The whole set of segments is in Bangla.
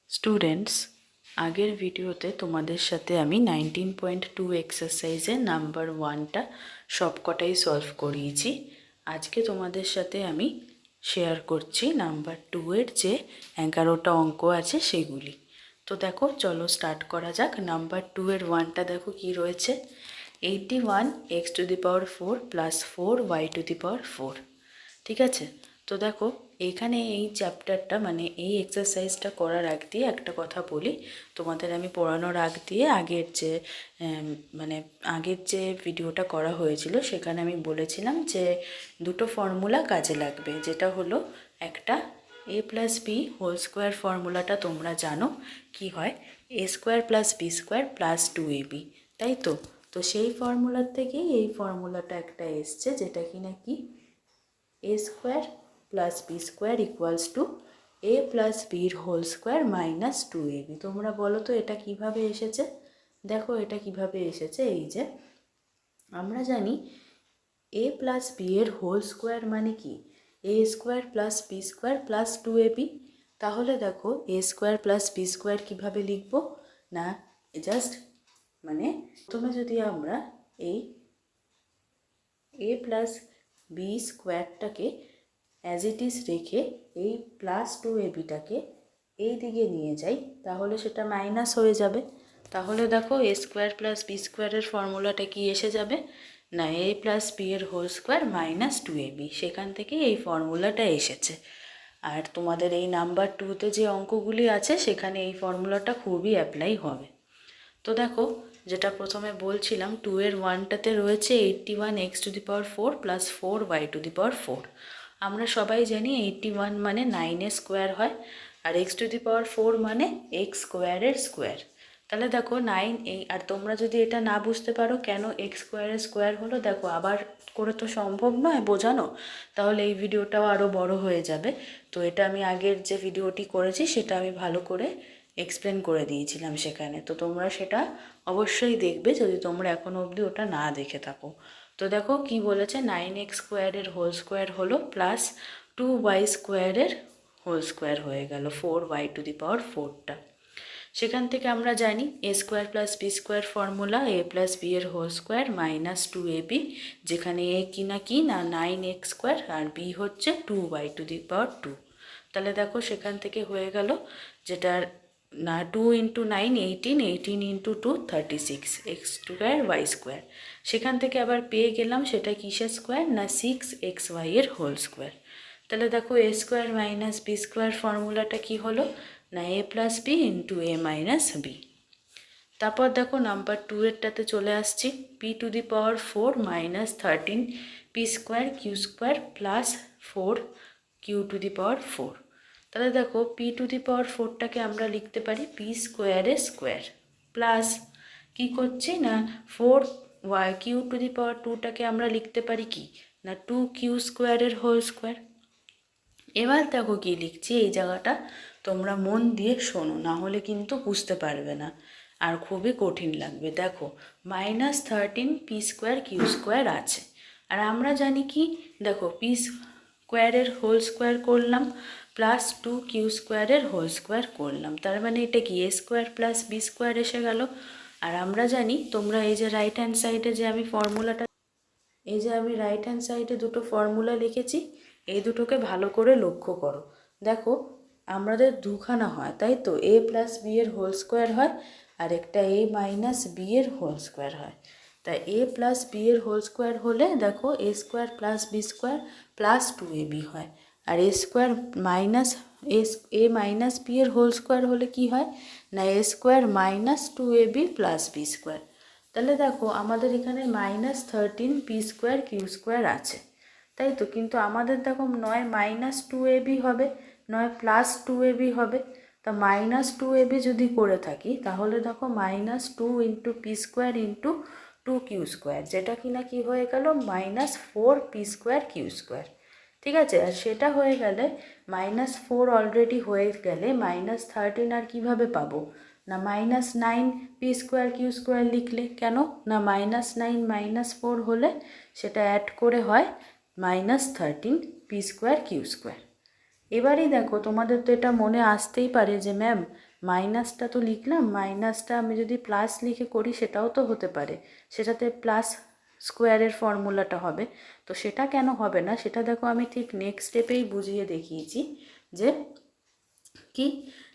স্টুডেন্টস, আগের ভিডিওতে তোমাদের সাথে আমি 19.2 এক্সারসাইজের নাম্বার 1টা সবকটাই সলভ করিয়েছি। আজকে তোমাদের সাথে আমি শেয়ার করছি নাম্বার 2 এর যে 11টা অঙ্ক আছে সেগুলি। তো দেখো, চলো স্টার্ট করা যাক। নাম্বার 2 এর 1টা দেখো কি রয়েছে, 81 x⁴ প্লাস 4 y⁴। ঠিক আছে, তো দেখো এখানে এই চ্যাপ্টারটা মানে এই এক্সারসাইজটা করার আগ দিয়ে একটা কথা বলি তোমাদের। আমি পড়ানোর আগ দিয়ে আগের যে ভিডিওটা করা হয়েছিল সেখানে আমি বলেছিলাম যে দুটো ফর্মুলা কাজে লাগবে, যেটা হলো একটা a+b² ফর্মুলাটা তোমরা জানো কি হয়, a² + b² + 2ab, তাই তো। তো সেই ফর্মুলার থেকেই এই ফর্মুলাটা একটা এসছে, যেটা কি না কি a² + b² = a + b² - 2ab। তোমরা বলো তো এটা কিভাবে এসেছে। দেখো এটা কিভাবে এসেছে, এই যে আমরা জানি a + b² মানে কি, a² + b² + 2ab। তাহলে দেখো a² + b² কিভাবে লিখব না, জাস্ট মানে প্রথমে যদি আমরা এই a + b²টাকে অ্যাজ ইট ইজ রেখে এই +2ab-টাকে এই দিকে নিয়ে যাই, তাহলে সেটা মাইনাস হয়ে যাবে। তাহলে দেখো a² + b² এর ফর্মুলাটা কি এসে যাবে না, a + b² - 2ab। সেখান থেকে এই ফর্মুলাটা এসেছে। আর তোমাদের এই নাম্বার 2তে যে অঙ্কগুলি আছে সেখানে এই ফর্মুলাটা খুবই অ্যাপ্লাই হবে। তো দেখো, যেটা প্রথমে বলছিলাম 2 এর 1টাতে রয়েছে 81 x⁴ প্লাস 4 y⁴। আমরা সবাই জানি 81 মানে 9 স্কোয়ার হয়, আর x⁴ মানে x² স্কোয়ার। তাহলে দেখো 9 এই, আর তোমরা যদি এটা না বুঝতে পারো কেন x² স্কোয়ার হলো, দেখো আবার করে তো সম্ভব নয় বোঝানো, তাহলে এই ভিডিওটাও আরও বড় হয়ে যাবে। তো এটা আমি আগের যে ভিডিওটি করেছি সেটা আমি ভালো করে এক্সপ্লেন করে দিয়েছিলাম সেখানে, তো তোমরা সেটা অবশ্যই দেখবে যদি তোমরা এখনও অবধি ওটা না দেখে থাকো। তো দেখো কি বলেছে, 9x² হলো প্লাস 2y² হয়ে গেল 4y⁴টা। সেখান থেকে আমরা জানি a² + b² formula a + b² - 2ab, যেখানে a কি না 9x² আর b হচ্ছে 2y⁴। তাহলে দেখো সেখান থেকে হয়ে গেল যেটার না 2 × 9 18, 18 × 2 36, x² y²। সেখান থেকে আবার পেয়ে গেলাম সেটা কিসের স্কোয়ার না 6xy²। তাহলে দেখো a² - b² ফর্মুলাটা কি হলো না a + b × a - b। তারপর দেখো নাম্বার 2 এরটাতে চলে আসছি, p⁴ - 13 p² q² + 4 q⁴। তাহলে দেখো p⁴টাকে আমরা লিখতে পারি p² প্লাস কি করছি না 4y q⁴2টাকে আমরা লিখতে পারি কি না 2q² এবার দেখো কি লিখছি, এই জায়গাটা তোমরা মন দিয়ে শোনো, না হলে কিন্তু বুঝতে পারবে না আর খুবই কঠিন লাগবে। দেখো -13 p² q² আছে, আর আমরা জানি কি দেখো p² করলাম প্লাস 2q² করলাম, তার মানে এটা কি a² + b² এসে গেল। আর আমরা জানি তোমরা এই যে রাইট হ্যান্ড সাইডে যে আমি ফর্মুলাটা রাইট হ্যান্ড সাইডে দুটো ফর্মুলা লিখেছি, এই দুটোকে ভালো করে লক্ষ্য করো। দেখো আমাদের দুখানা হয়, তাই তো a + b² হয় আর একটা a - b² হয়। তাই a + b² হলে দেখো a² + b² + 2ab হয়, আর a² - b² হলে কি হয় না a² - 2ab + b²। তাহলে দেখো আমাদের এখানে -13 p² q² আছে, তাই তো। কিন্তু আমাদের দেখো নয় -2ab হবে নয় +2ab হবে। তা -2ab যদি করে থাকি তাহলে দেখো -2 × p² × 2q², যেটা কিনা কি হয়ে গেল -4 p² q²। ঠিক আছে, আর সেটা হয়ে গেলে -4 অলরেডি হয়ে গেলে -13 আর কিভাবে পাবো না -9 p² q² লিখলে, কেন না -9 - 4 হলে সেটা অ্যাড করে হয় -13 p² q²। এবারই দেখো তোমাদের তো এটা মনে আসতেই পারে যে ম্যাম মাইনাসটা তো লিখলাম, মাইনাসটা আমি যদি প্লাস লিখে করি সেটাও তো হতে পারে, সেটাতে প্লাস স্কোয়ারের ফর্মুলাটা হবে। তো সেটা কেন হবে না সেটা দেখো আমি ঠিক নেক্সট স্টেপেই বুঝিয়ে দেখিয়েছি যে কি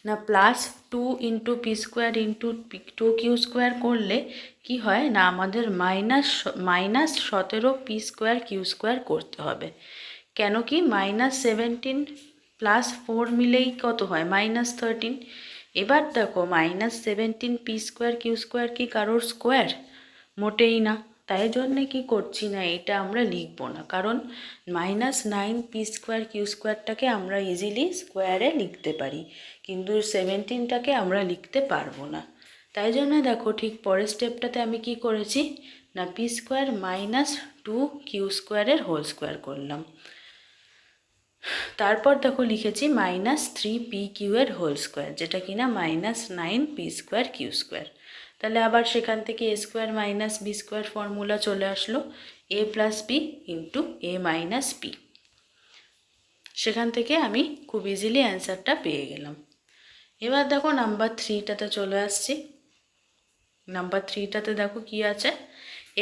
না +2 into P square into 2q² করলে কি হয় না আমাদের -17 পি স্কোয়ার কিউ² করতে হবে। কেন কি -17 +4 মিলেই কত হয় -13। এবার দেখো -17 পি স্কোয়ার কিউ² কি কারোর স্কোয়ার? মোটেই না। তাই জন্যে কি করছি না, এটা আমরা লিখব না, কারণ -9 পি স্কোয়ার কিউ² আমরা ইজিলি স্কোয়ারে লিখতে পারি, কিন্তু 17টাকে আমরা লিখতে পারবো না। তাই জন্য দেখো ঠিক পরের স্টেপটাতে আমি কি করেছি না P square -2q² whole square করলাম। তারপর দেখো লিখেছি -3pq হোল স্কোয়ার, যেটা কিনা -9 পি স্কোয়ার কিউ²। তাহলে আবার সেখান থেকে a² - b² ফর্মুলা চলে আসলো, a + b into a - p। সেখান থেকে আমি খুব ইজিলি অ্যান্সারটা পেয়ে গেলাম। এবার দেখো নাম্বার 3টাতে চলে আসছি। নাম্বার 3টাতে দেখো কি আছে,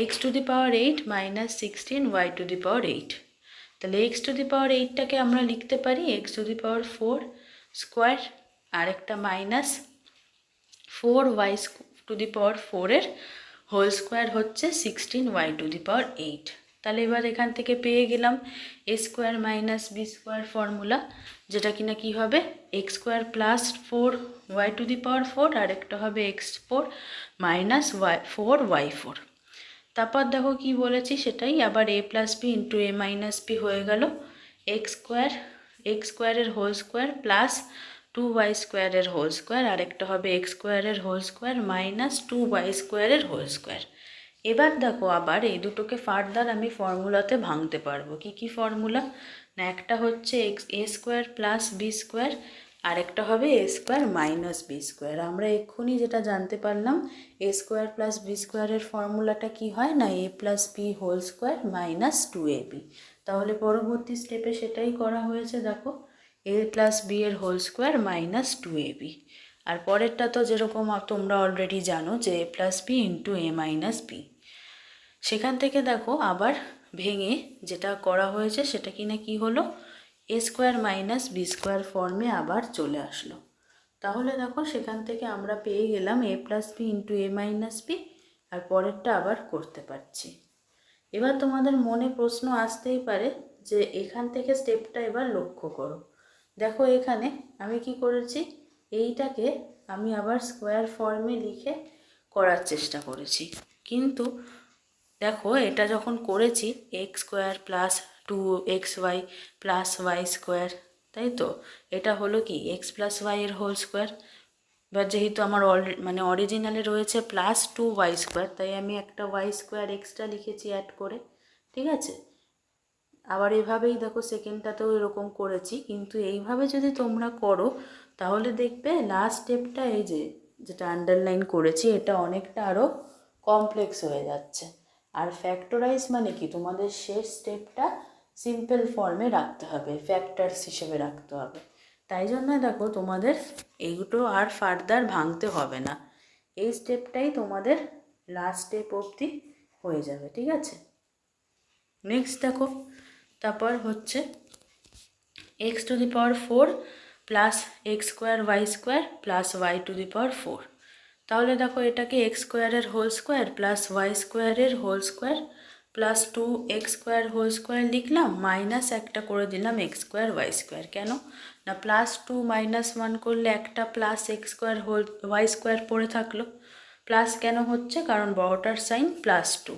x⁸ - 16 y⁸। তাহলে x⁸টাকে আমরা লিখতে পারি x⁴ স্কোয়ার, আর একটা -4y⁴ এর হোল স্কোয়ার হচ্ছে 16y⁸। তাহলে এবার এখান থেকে পেয়ে গেলাম a² - b² ফর্মুলা, যেটা কিনা কি হবে x² + 4y⁴, আর একটা হবে x⁴ - 4y⁴। তারপর দেখো কি বলেছি সেটাই আবার a + b into a - p হয়ে গেল x² এর হোল স্কোয়ার প্লাস 2y² এর হোল স্কোয়ার, আর একটা হবে x² এর হোল স্কোয়ার -2y² এর হোল স্কোয়ার। এবার দেখো আবার এই দুটোকে ফার্দার আমি ফর্মুলাতে ভাঙতে পারবো। কি কি ফর্মুলা না, একটা হচ্ছে a² + b², আর একটা হবে a² - b²। আমরা এক্ষুনি যেটা জানতে পারলাম a² + b² এর ফর্মুলাটা কি হয় না a + b whole square - 2ab। তাহলে পরবর্তী স্টেপে সেটাই করা হয়েছে, দেখো a + b এর হোল স্কোয়ার - 2ab। আর পরেরটা তো যেরকম তোমরা অলরেডি জানো যে a + b into a - b। সেখান থেকে দেখো আবার ভেঙে যেটা করা হয়েছে সেটা কিনা কি হলো a² - b² ফর্মে আবার চলে আসলো। তাহলে দেখো সেখান থেকে আমরা পেয়ে গেলাম a + b into a - b, আর পরেরটা আবার করতে পারছি। এবার তোমাদের মনে প্রশ্ন আসতেই পারে যে এখান থেকে স্টেপটা এবার লক্ষ্য করো। দেখো এখানে আমি কি করেছি, এইটাকে আমি আবার স্কোয়ার ফর্মে লিখে করার চেষ্টা করেছি, কিন্তু দেখো এটা যখন করেছি x² + 2xy + y², তাই তো এটা হলো কি x + y এর হোল স্কোয়ার। এবার যেহেতু আমার অরিজিনালে রয়েছে +2y², তাই আমি একটা y² এক্সট্রা লিখেছি অ্যাড করে, ঠিক আছে। আবার এভাবেই দেখো সেকেন্ডটাতেও এরকম করেছি, কিন্তু এইভাবে যদি তোমরা করো তাহলে দেখবে লাস্ট স্টেপটা এই যেটা আন্ডারলাইন করেছি এটা অনেকটা আরও কমপ্লেক্স হয়ে যাচ্ছে। আর ফ্যাক্টরাইজ মানে কি তোমাদের শেষ স্টেপটা সিম্পল ফর্মে রাখতে হবে, ফ্যাক্টরস হিসেবে রাখতে হবে। তাই জন্য দেখো তোমাদের এইগুলো আর ফার্দার ভাঙতে হবে না, এই স্টেপটাই তোমাদের লাস্ট স্টেপ অবধি হয়ে যাবে, ঠিক আছে। নেক্সট দেখো তারপর হচ্ছে x⁴ plus x² y² plus y⁴। তাহলে দেখো এটাকে x² এর হোল স্কোয়ার প্লাস y² এর whole square plus 2x² whole square লিখলাম, মাইনাস একটা করে দিলাম x² y²। কেন না +2 - 1 করলে একটা প্লাস x² হোল y² পড়ে থাকলো। প্লাস কেন হচ্ছে, কারণ বড়টার সাইন +2।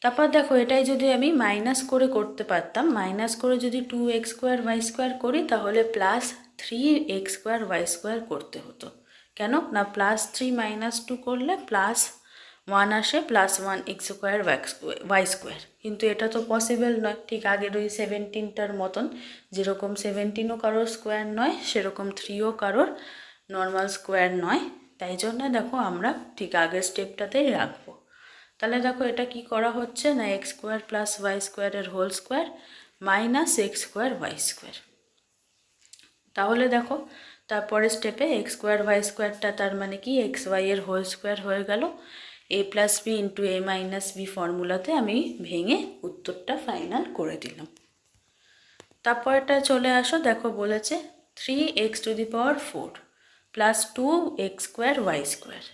তারপর দেখো এটাই যদি আমি মাইনাস করে করতে পারতাম, মাইনাস করে যদি 2x² y² করি তাহলে +3x² y² করতে হতো। কেন না +3 - 2 করলে +1 আসে, +1 x² y²। কিন্তু এটা তো পসিবল নয়, ঠিক আগের ওই 17টার মতন, যেরকম 17ও কারোর স্কোয়ার নয় সেরকম 3ও কারোর নর্মাল স্কোয়ার নয়। তাই জন্য দেখো আমরা ঠিক আগের স্টেপটাতেই রাখবো। তাহলে দেখো এটা কি করা হচ্ছে না x² + y² এর হোল স্কোয়ার - x² y²। তাহলে দেখো তারপরে স্টেপে এক্স স্কোয়ার ওয়াই স্কোয়ারটা তার মানে কি এক্স ওয়াই এর হোল স্কোয়ার হয়ে গেল। A plus B into A minus B ফর্মুলাতে আমি ভেঙে উত্তরটা ফাইনাল করে দিলাম। তারপরটা চলে আসো, দেখো বলেছে 3x⁴ plus 2x²y²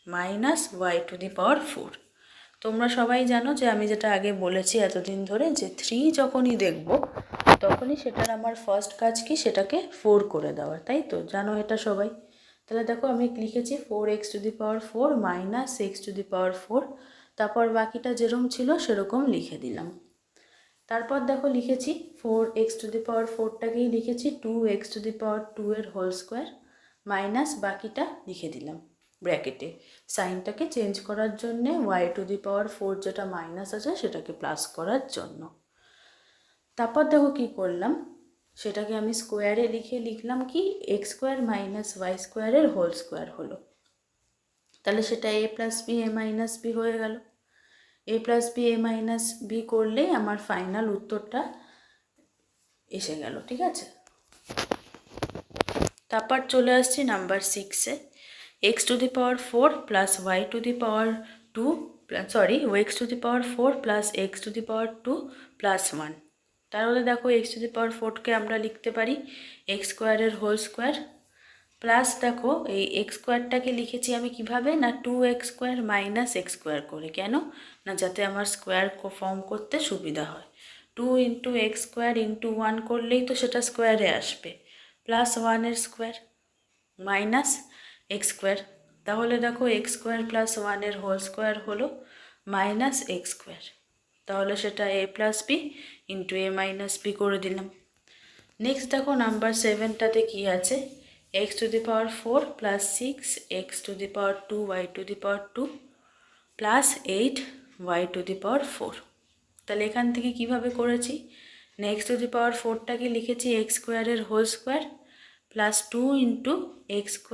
minus y⁴। তোমরা সবাই জানো যে আমি যেটা আগে বলেছি এতদিন ধরে যে 3 যখনই দেখব তখনই সেটার আমার ফার্স্ট কাজ কি সেটাকে 4 করে দেওয়ার, তাই তো জানো এটা সবাই। তাহলে দেখো আমি লিখেছি 4x⁴ মাইনাস x⁴, তারপর বাকিটা যেরকম ছিল সেরকম লিখে দিলাম। তারপর দেখো লিখেছি 4x⁴টাকেই লিখেছি 2x⁴ এর হোল স্কোয়ার মাইনাস বাকিটা লিখে দিলাম ব্র্যাকেটে, সাইনটাকে চেঞ্জ করার জন্যে y⁴ যেটা মাইনাস আছে সেটাকে প্লাস করার জন্য। তারপর দেখো কি করলাম, সেটাকে আমি স্কোয়ারে লিখলাম কি x² মাইনাস y² এর হোল স্কোয়ার হলো। তাহলে সেটা a plus B A minus B হয়ে গেল। A plus B A minus B করলেই আমার ফাইনাল উত্তরটা এসে গেল, ঠিক আছে। তারপর চলে আসছি নাম্বার 6-এ, x⁴ plus y⁴ plus x⁴ plus 1। তাহলে দেখো x⁴কে আমরা লিখতে পারি x² এর হোল স্কোয়ার প্লাস দেখো এই x²টাকে লিখেছি আমি কিভাবে না 2x² মাইনাস x² করে। কেন না যাতে আমার স্কোয়ার ফর্ম করতে সুবিধা হয়। 2 × x² × 1 করলেই তো সেটা স্কোয়ারে আসবে, প্লাস 1 এর স্কোয়ার মাইনাস x²। তাহলে দেখো x² প্লাস 1 এর হোল স্কোয়ার হলো মাইনাস x²। তাহলে সেটা a plus B into A minus B করে দিলাম। নেক্সট দেখো নাম্বার 7টাতে কি আছে, x⁴ plus 6x⁴ y⁴ plus 8y⁴। তাহলে এখান থেকে কিভাবে করেছি না x⁴টাকে লিখেছি x² এর whole square plus 2 × x²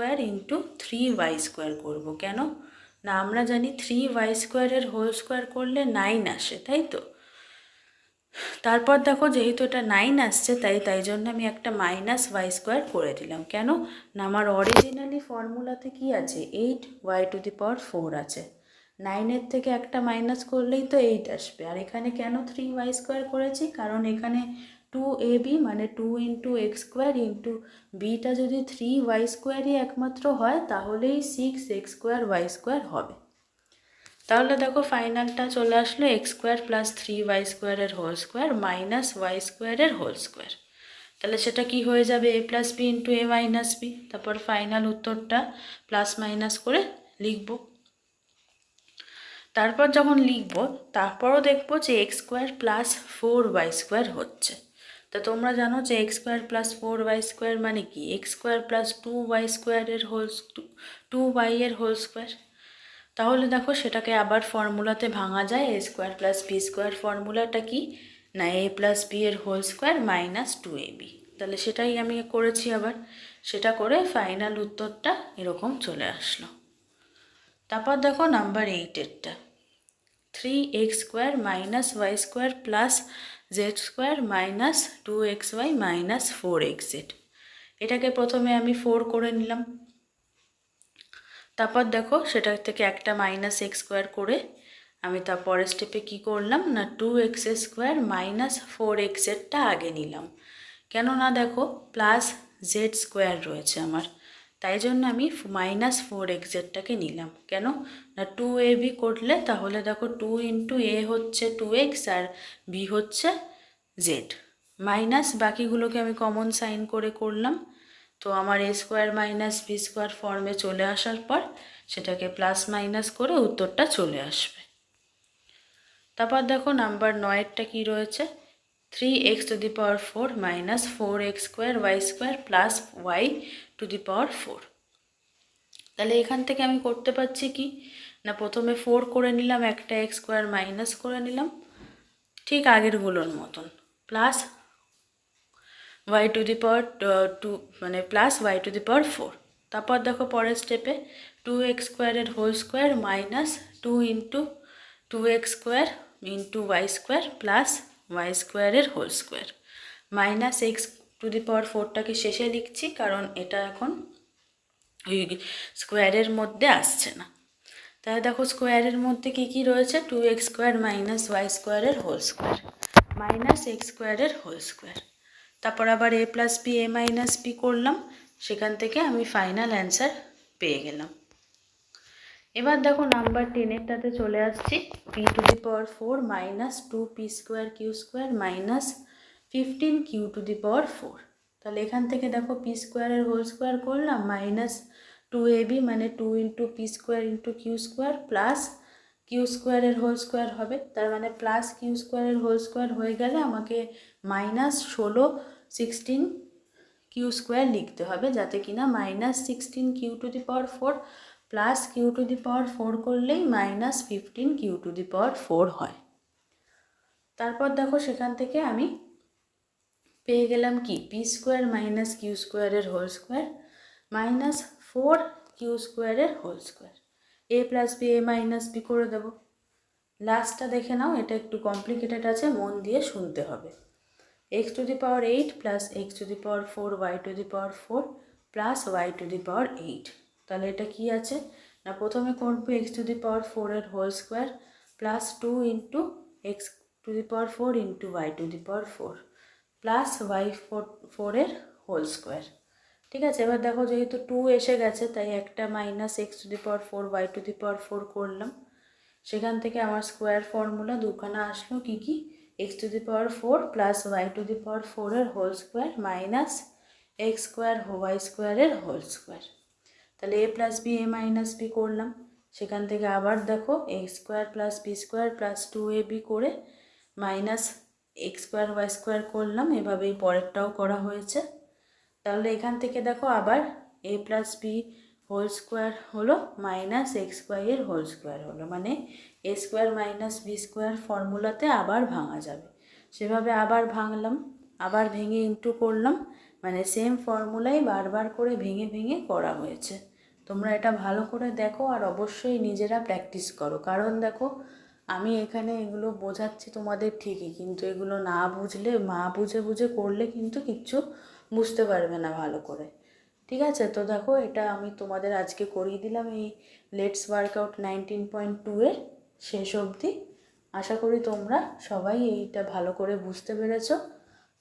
× 3y² করব। কেন না আমরা জানি 3y² এর হোল স্কোয়ার করলে 9 আসে, তাই তো। তারপর দেখো যেহেতু এটা 9 আসছে তাই জন্য আমি একটা মাইনাস y² করে দিলাম। কেন না আমার অরিজিনালি ফর্মুলাতে কি আছে 8y⁴ আছে, 9-এর থেকে একটা মাইনাস করলেই তো 8 আসবে। আর এখানে কেন 3y² করেছি, কারণ এখানে 2ab মানে 2 × x² × bটা যদি 3y² একমাত্র হয় তাহলেই 6x²y² হবে। তাহলে দেখো ফাইনালটা চলে আসলো x² প্লাস 3y² এর হোল স্কোয়ার মাইনাস y² এর হোল স্কোয়ার। তাহলে সেটা কি হয়ে যাবে a plus B into A minus B. তারপর ফাইনাল উত্তরটা প্লাস মাইনাস করে লিখব। তারপর যখন লিখব তারপরও দেখব যে x² প্লাস 4y² হচ্ছে। তা তোমরা জানো যে x² প্লাস 4y² মানে কি x² প্লাস 2y² এর হোল 2y এর হোল স্কোয়ার। তাহলে দেখো সেটাকে আবার ফর্মুলাতে ভাঙা যায়, a² প্লাস b² ফর্মুলাটা কি না a প্লাস বি এর হোল স্কোয়ার মাইনাস 2ab। তাহলে সেটাই আমি করেছি আবার, সেটা করে ফাইনাল উত্তরটা এরকম চলে আসলো। তারপর দেখো নাম্বার 8-এরটা 3x² minus y² plus z² minus 2xy minus 4xz। এটাকে প্রথমে আমি 4 করে নিলাম। তারপর দেখো সেটা থেকে একটা মাইনাস x² করে আমি তারপরের স্টেপে কি করলাম না 2x² মাইনাস 4xzটা আগে নিলাম। কেননা দেখো প্লাস z² রয়েছে আমার, তাই জন্য আমি মাইনাস 4xzটাকে নিলাম। কেন না 2ab করলে তাহলে দেখো 2 × a হচ্ছে 2x আর b হচ্ছে z মাইনাস বাকিগুলোকে আমি কমন সাইন করে করলাম। তো আমার a² মাইনাস b² ফর্মে চলে আসার পর সেটাকে প্লাস মাইনাস করে উত্তরটা চলে আসবে। তারপর দেখো নাম্বার 9-এরটা কী রয়েছে 3x⁴ minus 4x² plus y⁴। তাহলে এখান থেকে আমি করতে পারছি কি না প্রথমে 4 করে নিলাম, একটা x² মাইনাস করে নিলাম ঠিক আগেরগুলোর মতন, প্লাস y⁴ মানে প্লাস y⁴। তারপর দেখো পরের স্টেপে 2x² এর whole square minus 2 × 2x² × y² plus y² এর whole square minus to the power 4টাকে শেষে লিখছি, কারণ এটা এখন ওই স্কোয়ারের মধ্যে আসছে না। তাহলে দেখো স্কোয়ারের মধ্যে কি কি রয়েছে, 2x স্কোয়ার মাইনাস ওয়াই স্কোয়ারের হোল স্কোয়ার মাইনাস এক্স স্কোয়ারের হোল স্কোয়ার। তারপর আবার a plus B A minus B করলাম, সেখান থেকে আমি ফাইনাল অ্যান্সার পেয়ে গেলাম। এবার দেখো নাম্বার 10এরটাতে চলে আসছি, p to the power 4 minus 2p square q square minus 15 q to the power 4। তাহলে এখান থেকে দেখো পি স্কোয়ারের হোল স্কোয়ার করলাম মাইনাস 2ab মানে 2 into P square into Q square plus Q স্কোয়ারের হোল স্কোয়ার হবে, তার মানে প্লাস কিউ স্কোয়ারের হোল স্কোয়ার হয়ে গেলে আমাকে মাইনাস 16 কিউ স্কোয়ার লিখতে হবে, যাতে কিনা minus 16 q to the power 4 plus q to the power 4 করলেই minus 15 q to the power 4 হয়। তারপর দেখো সেখান থেকে আমি পেয়ে গেলাম কি, পি স্কোয়ার মাইনাস কিউ স্কোয়ারের হোল স্কোয়ার মাইনাস 4 কিউ স্কোয়ারের whole square. A plus B A minus B করে দেবো। লাস্টটা দেখে নাও, এটা একটু কমপ্লিকেটেড আছে, মন দিয়ে শুনতে হবে। X to the power 8 plus x to the power 4 y to the power 4 plus y to the power 8। তাহলে এটা কি আছে না, প্রথমে করবো এক্স টু দি পাওয়ার 4 এর whole square plus 2 into X to the power 4 into Y to the power 4 plus Y 4 এর হোল স্কোয়ার। ঠিক আছে, এবার দেখো যেহেতু 2 এসে গেছে তাই একটা minus x to the power 4 y to the power 4 করলাম, সেখান থেকে আমার স্কোয়ার ফর্মুলা দুখানা আসলো কি কি, x to the power 4 plus y to the power 4 এর whole square minus x square y স্কোয়ারের হোল স্কোয়ার। তাহলে a plus B A minus B করলাম, সেখান থেকে আবার দেখো x square plus b square plus 2ab করে minus x square y square করলাম, এভাবেই পরেরটাও করা হয়েছে। তাহলে এখান থেকে দেখো আবার এ প্লাস বি হোল স্কোয়ার হলো মাইনাস এক্স স্কোয়ারের হোল স্কোয়ার হলো, মানে এ স্কোয়ার মাইনাস বি স্কোয়ার ফর্মুলাতে আবার ভাঙা যাবে, সেভাবে আবার ভাঙলাম, আবার ভেঙে ইন্টু করলাম, মানে সেম ফর্মুলাই বারবার করে ভেঙে ভেঙে করা হয়েছে। তোমরা এটা ভালো করে দেখো আর অবশ্যই নিজেরা প্র্যাকটিস করো, কারণ দেখো আমি এখানে এগুলো বোঝাচ্ছি তোমাদের ঠিকই, কিন্তু এগুলো না বুঝলে বুঝে বুঝে করলে কিন্তু কিচ্ছু বুঝতে পারবে না ভালো করে। ঠিক আছে, তো দেখো এটা আমি তোমাদের আজকে করিয়ে দিলাম এই লেটস ওয়ার্কআউট 19.2 এর শেষ অবধি। আশা করি তোমরা সবাই এইটা ভালো করে বুঝতে পেরেছো।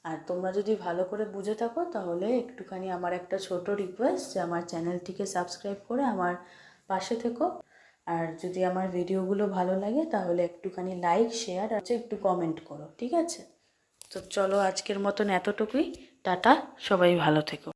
আর তোমরা যদি ভালো করে বুঝে থাকো তাহলে একটুখানি আমার একটা ছোট রিকোয়েস্ট যে আমার চ্যানেলটিকে সাবস্ক্রাইব করে আমার পাশে থেকো। আর যদি আমার ভিডিওগুলো ভালো লাগে তাহলে একটুখানি লাইক শেয়ার আর একটু কমেন্ট করো, ঠিক আছে? তো চলো আজকের মতন এতটুকুই, টাটা, সবাই ভালো থেকো।